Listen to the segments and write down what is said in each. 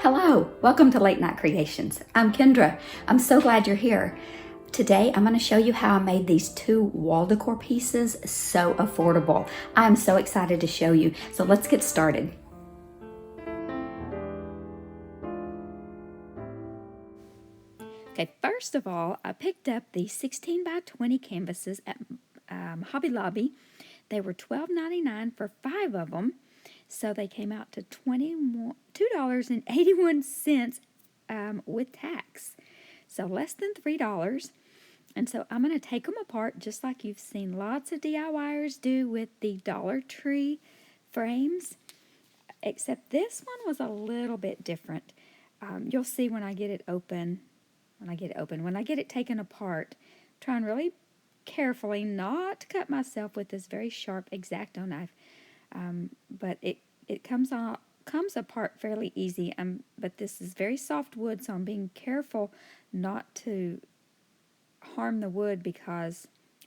Hello, welcome to Late Night Creations. I'm Kendra. I'm so glad you're here. Today I'm going to show you how I made these two wall decor pieces so affordable. I'm so excited to show you. So let's get started. Okay, first of all, I picked up the 16 by 20 canvases at Hobby Lobby. They were $12.99 for 5 of them. So they came out to $2.81 with tax. So less than $3. And so I'm going to take them apart just like you've seen lots of DIYers do with the Dollar Tree frames. Except this one was a little bit different. You'll see when I get it open. When I get it taken apart, trying really carefully not to cut myself with this very sharp X-Acto knife. But it comes apart fairly easy. But this is very soft wood, so I'm being careful not to harm the wood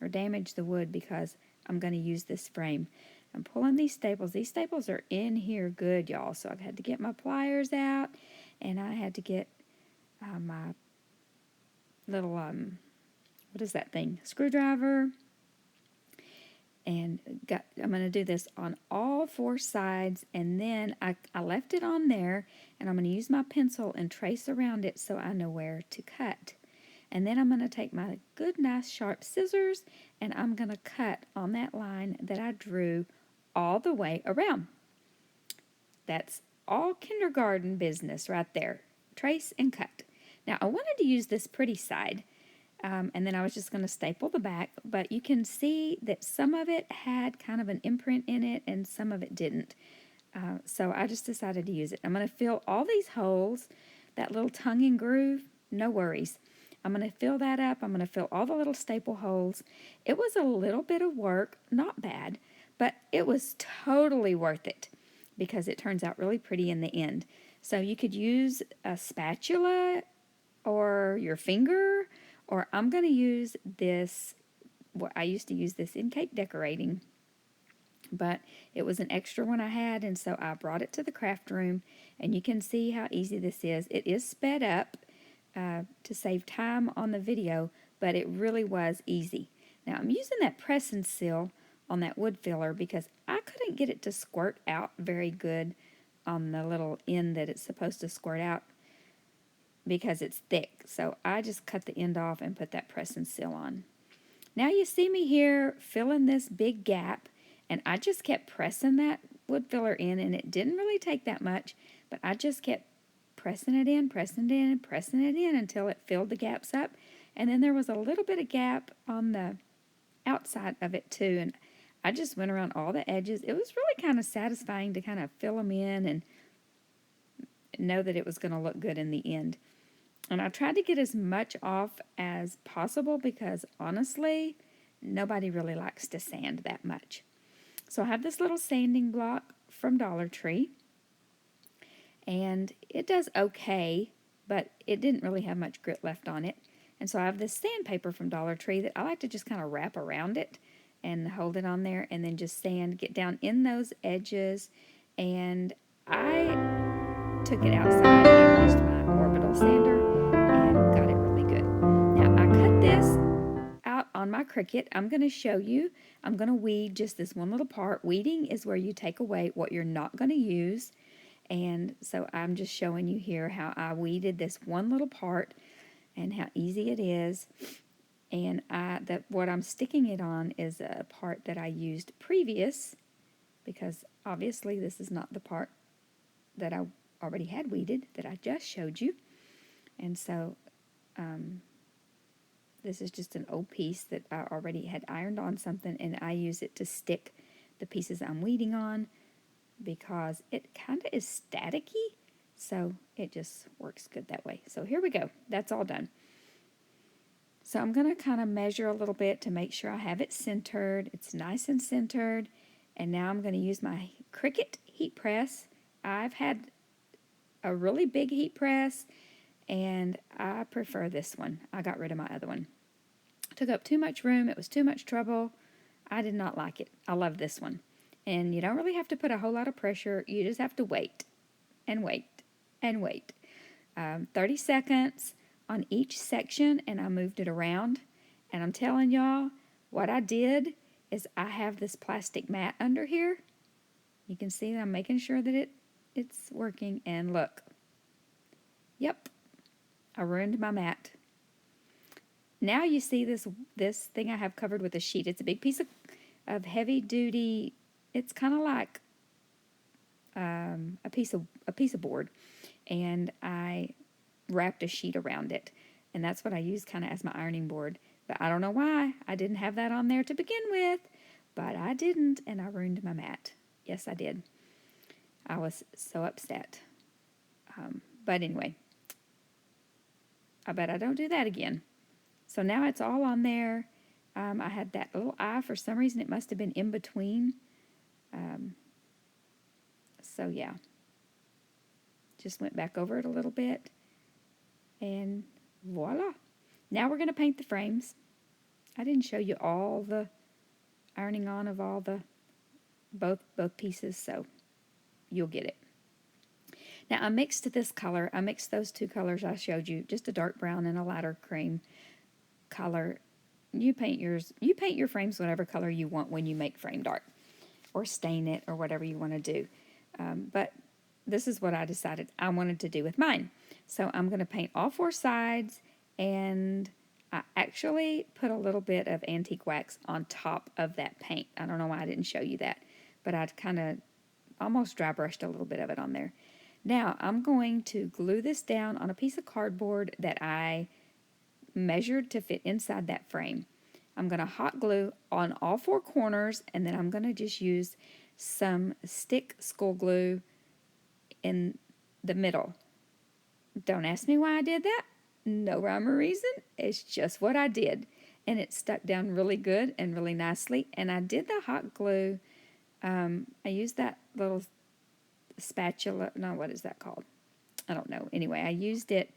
or damage the wood because I'm going to use this frame. I'm pulling these staples. These staples are in here good, y'all. So I've had to get my pliers out, and I had to get my little what is that thing? Screwdriver. And I'm going to do this on all 4 sides, and then I left it on there, and I'm going to use my pencil and trace around it so I know where to cut. And then I'm going to take my good, nice, sharp scissors, and I'm going to cut on that line that I drew all the way around. That's all kindergarten business right there. Trace and cut. Now, I wanted to use this pretty side. And then I was just going to staple the back, but you can see that some of it had kind of an imprint in it and some of it didn't. So I just decided to use it. I'm going to fill all these holes, that little tongue and groove, no worries. I'm going to fill that up. I'm going to fill all the little staple holes. It was a little bit of work, not bad, but it was totally worth it because it turns out really pretty in the end. So you could use a spatula or your finger, or I'm going to use this. I used to use this in cake decorating, but it was an extra one I had, and so I brought it to the craft room, and you can see how easy this is. It is sped up to save time on the video, but it really was easy. Now I'm using that press and seal on that wood filler because I couldn't get it to squirt out very good on the little end that it's supposed to squirt out, because it's thick. So I just cut the end off and put that press and seal on. Now you see me here filling this big gap, and I just kept pressing that wood filler in, and it didn't really take that much, but I just kept pressing it in until it filled the gaps up. And then there was a little bit of gap on the outside of it too, and I just went around all the edges. It was really kind of satisfying to kind of fill them in and know that it was going to look good in the end. And I tried to get as much off as possible because, honestly, nobody really likes to sand that much. So I have this little sanding block from Dollar Tree, and it does okay, but it didn't really have much grit left on it. And so I have this sandpaper from Dollar Tree that I like to just kind of wrap around it and hold it on there and then just get down in those edges. And I took it outside and used my orbital sander and got it really good. Now I cut this out on my Cricut. I'm going to show you. I'm going to weed just this one little part. Weeding is where you take away what you're not going to use. And so I'm just showing you here how I weeded this one little part and how easy it is. And what I'm sticking it on is a part that I used previous, because obviously this is not the part that I already had weeded that I just showed you. And so this is just an old piece that I already had ironed on something, and I use it to stick the pieces I'm weeding on because it kind of is staticky, so it just works good that way. So here we go. That's all done. So I'm going to kind of measure a little bit to make sure I have it centered. It's nice and centered. And now I'm going to use my Cricut heat press. I've had a really big heat press, and I prefer this one. I got rid of my other one. It took up too much room. It was too much trouble. I did not like it. I love this one. And you don't really have to put a whole lot of pressure. You just have to wait and wait and wait. 30 seconds on each section, and I moved it around. And I'm telling y'all, what I did is I have this plastic mat under here. You can see that I'm making sure that it's working, and look. Yep, I ruined my mat. Now you see this thing I have covered with a sheet. It's a big piece of heavy duty. It's kind of like a piece of board, and I wrapped a sheet around it, and that's what I use kind of as my ironing board. But I don't know why I didn't have that on there to begin with, but I didn't, and I ruined my mat. Yes, I did. I was so upset. But anyway, I bet I don't do that again. So now it's all on there. I had that little eye. For some reason, it must have been in between. So yeah, just went back over it a little bit, and voila. Now we're going to paint the frames. I didn't show you all the ironing on of all the both pieces, so you'll get it. Now I mixed this color. I mixed those two colors I showed you, just a dark brown and a lighter cream color. You paint your frames whatever color you want when you make framed art, or stain it, or whatever you want to do. But this is what I decided I wanted to do with mine. So I'm going to paint all four sides, and I actually put a little bit of antique wax on top of that paint. I don't know why I didn't show you that, but I kind of almost dry brushed a little bit of it on there. Now I'm going to glue this down on a piece of cardboard that I measured to fit inside that frame. I'm going to hot glue on all four corners, and then I'm going to just use some stick school glue in the middle. Don't ask me why I did that. No rhyme or reason. It's just what I did. And it stuck down really good and really nicely. And I did the hot glue. I used that little spatula. No, what is that called? I don't know. Anyway, I used it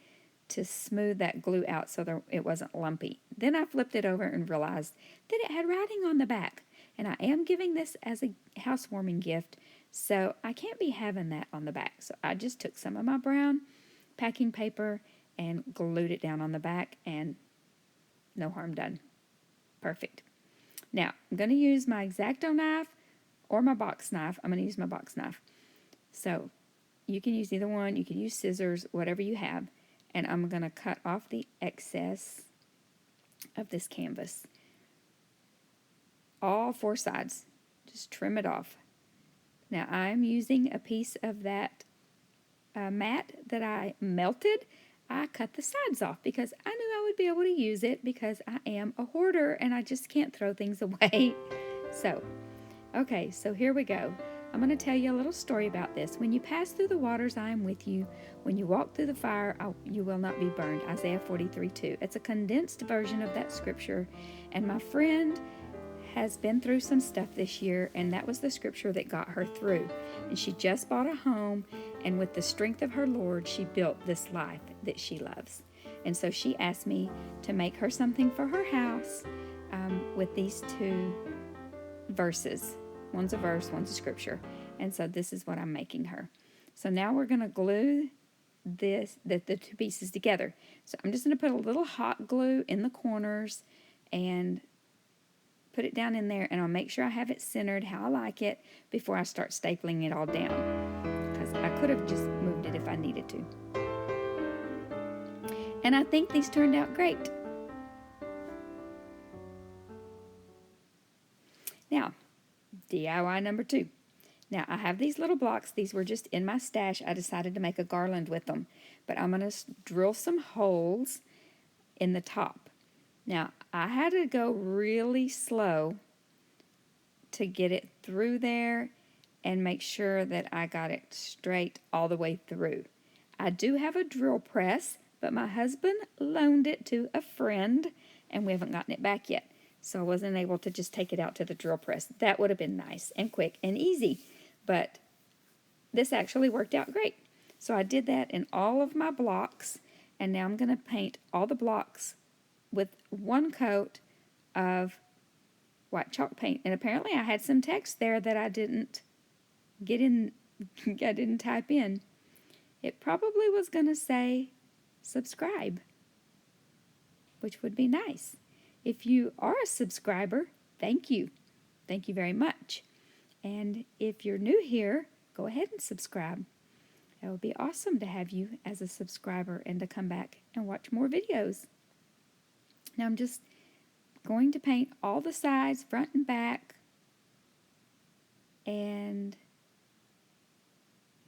to smooth that glue out so it wasn't lumpy. Then I flipped it over and realized that it had writing on the back. And I am giving this as a housewarming gift, so I can't be having that on the back. So I just took some of my brown packing paper and glued it down on the back, and no harm done. Perfect. Now, I'm going to use my X-Acto knife or my box knife. I'm going to use my box knife. So you can use either one. You can use scissors, whatever you have. And I'm going to cut off the excess of this canvas. All four sides. Just trim it off. Now I'm using a piece of that mat that I melted. I cut the sides off because I knew I would be able to use it, because I am a hoarder and I just can't throw things away. So, okay, so here we go. I'm going to tell you a little story about this. When you pass through the waters, I am with you. When you walk through the fire, you will not be burned. Isaiah 43:2. It's a condensed version of that scripture. And my friend has been through some stuff this year, and that was the scripture that got her through. And she just bought a home, and with the strength of her Lord, she built this life that she loves. And so she asked me to make her something for her house with these two verses. One's a verse, one's a scripture. And so this is what I'm making her. So now we're going to glue the two pieces together. So I'm just going to put a little hot glue in the corners and put it down in there, and I'll make sure I have it centered how I like it before I start stapling it all down, because I could have just moved it if I needed to. And I think these turned out great. Now, DIY number 2. Now, I have these little blocks. These were just in my stash. I decided to make a garland with them. But I'm going to drill some holes in the top. Now, I had to go really slow to get it through there and make sure that I got it straight all the way through. I do have a drill press, but my husband loaned it to a friend, and we haven't gotten it back yet. So I wasn't able to just take it out to the drill press. That would have been nice and quick and easy, but this actually worked out great. So I did that in all of my blocks, and now I'm going to paint all the blocks with one coat of white chalk paint. And apparently I had some text there that I didn't get in, I didn't type in. it probably was going to say subscribe, which would be nice. If you are a subscriber, thank you. Thank you very much. And if you're new here, go ahead and subscribe. It would be awesome to have you as a subscriber and to come back and watch more videos. Now I'm just going to paint all the sides, front and back, and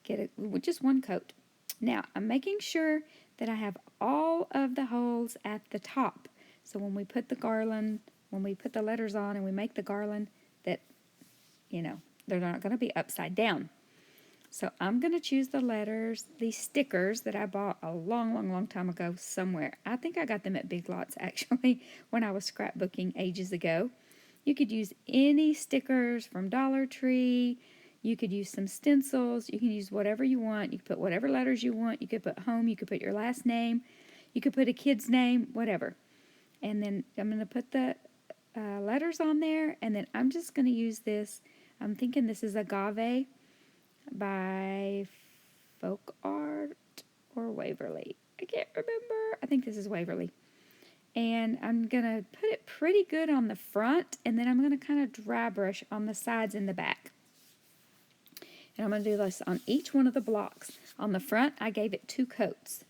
get it with just one coat. Now I'm making sure that I have all of the holes at the top. So when we put the garland, when we put the letters on and we make the garland, that, you know, they're not going to be upside down. So I'm going to choose the letters, these stickers that I bought a long time ago somewhere. I think I got them at Big Lots actually when I was scrapbooking ages ago. You could use any stickers from Dollar Tree. You could use some stencils. You can use whatever you want. You could put whatever letters you want. You could put home. You could put your last name. You could put a kid's name, whatever. And then I'm going to put the letters on there. And then I'm just going to use this. I'm thinking this is Agave by Folk Art or Waverly. I can't remember. I think this is Waverly. And I'm going to put it pretty good on the front, and then I'm going to kind of dry brush on the sides and the back. And I'm going to do this on each one of the blocks. On the front, I gave it 2 coats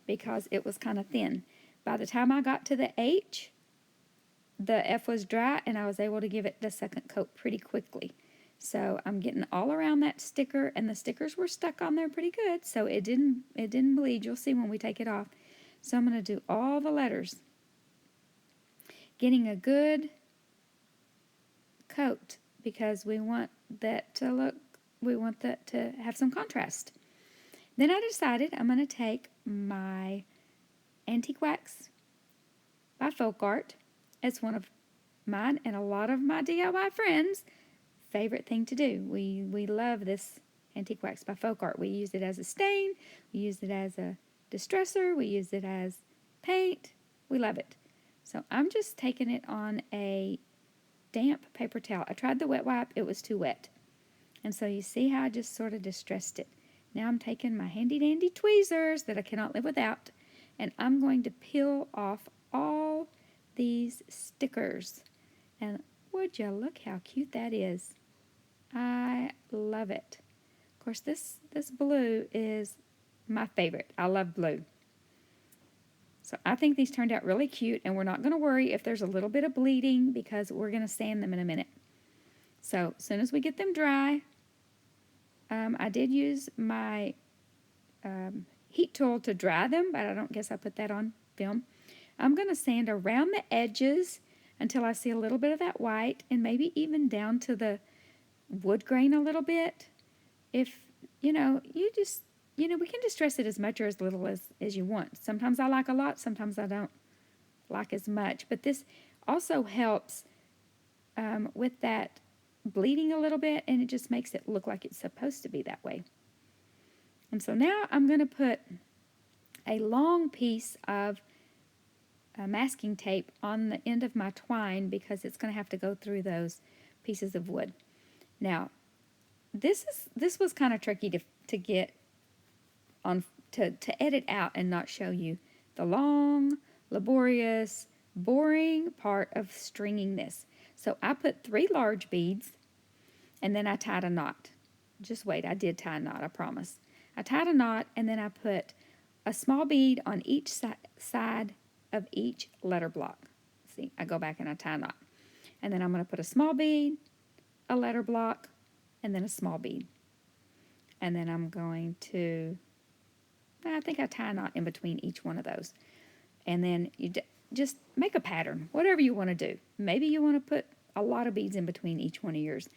because it was kind of thin. By the time I got to the H, the F was dry, and I was able to give it the second coat pretty quickly. So I'm getting all around that sticker, and the stickers were stuck on there pretty good, so it didn't bleed. You'll see when we take it off. So I'm going to do all the letters, getting a good coat because we want that to look. We want that to have some contrast. Then I decided I'm going to take my antique wax by Folk Art. It's one of mine and a lot of my DIY friends' favorite thing to do. We love this antique wax by Folk Art. We use it as a stain. We use it as a distresser. We use it as paint. We love it. So I'm just taking it on a damp paper towel. I tried the wet wipe. It was too wet. And so you see how I just sort of distressed it. Now I'm taking my handy dandy tweezers that I cannot live without, and I'm going to peel off all these stickers. And would you look how cute that is? I love it. Of course, this blue is my favorite. I love blue. So I think these turned out really cute, and we're not going to worry if there's a little bit of bleeding because we're going to sand them in a minute. So as soon as we get them dry, I did use my heat tool to dry them, but I don't guess I put that on film. I'm going to sand around the edges until I see a little bit of that white, and maybe even down to the wood grain a little bit. If, we can distress it as much or as little as you want. Sometimes I like a lot, sometimes I don't like as much. But this also helps with that bleeding a little bit, and it just makes it look like it's supposed to be that way. And so now I'm going to put a long piece of masking tape on the end of my twine because it's going to have to go through those pieces of wood. Now, this was kind of tricky to get on to edit out and not show you the long, laborious, boring part of stringing this. So I put 3 large beads, and then I tied a knot. Just wait, I did tie a knot, I promise. I tied a knot, and then I put a small bead on each side of each letter block. See, I go back and I tie a knot. And then I'm going to put a small bead, a letter block, and then a small bead. And then I'm going to, I think I tie a knot in between each one of those. And then you just make a pattern, whatever you want to do. Maybe you want to put a lot of beads in between each one of yours.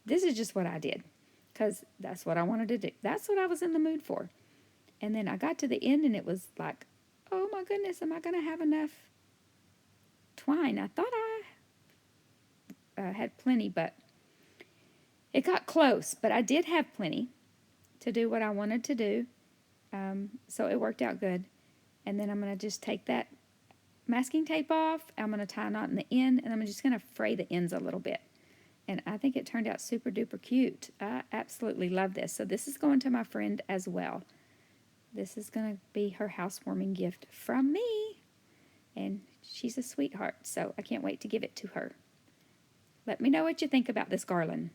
This is just what I did because that's what I wanted to do. That's what I was in the mood for. And then I got to the end and it was like, oh my goodness, am I going to have enough twine? I thought I had plenty, but it got close. But I did have plenty to do what I wanted to do. So it worked out good. And then I'm going to just take that masking tape off. I'm going to tie a knot in the end, and I'm just going to fray the ends a little bit. And I think it turned out super duper cute. I absolutely love this. So this is going to my friend as well. this is going to be her housewarming gift from me. And she's a sweetheart, so I can't wait to give it to her. Let me know what you think about this garland.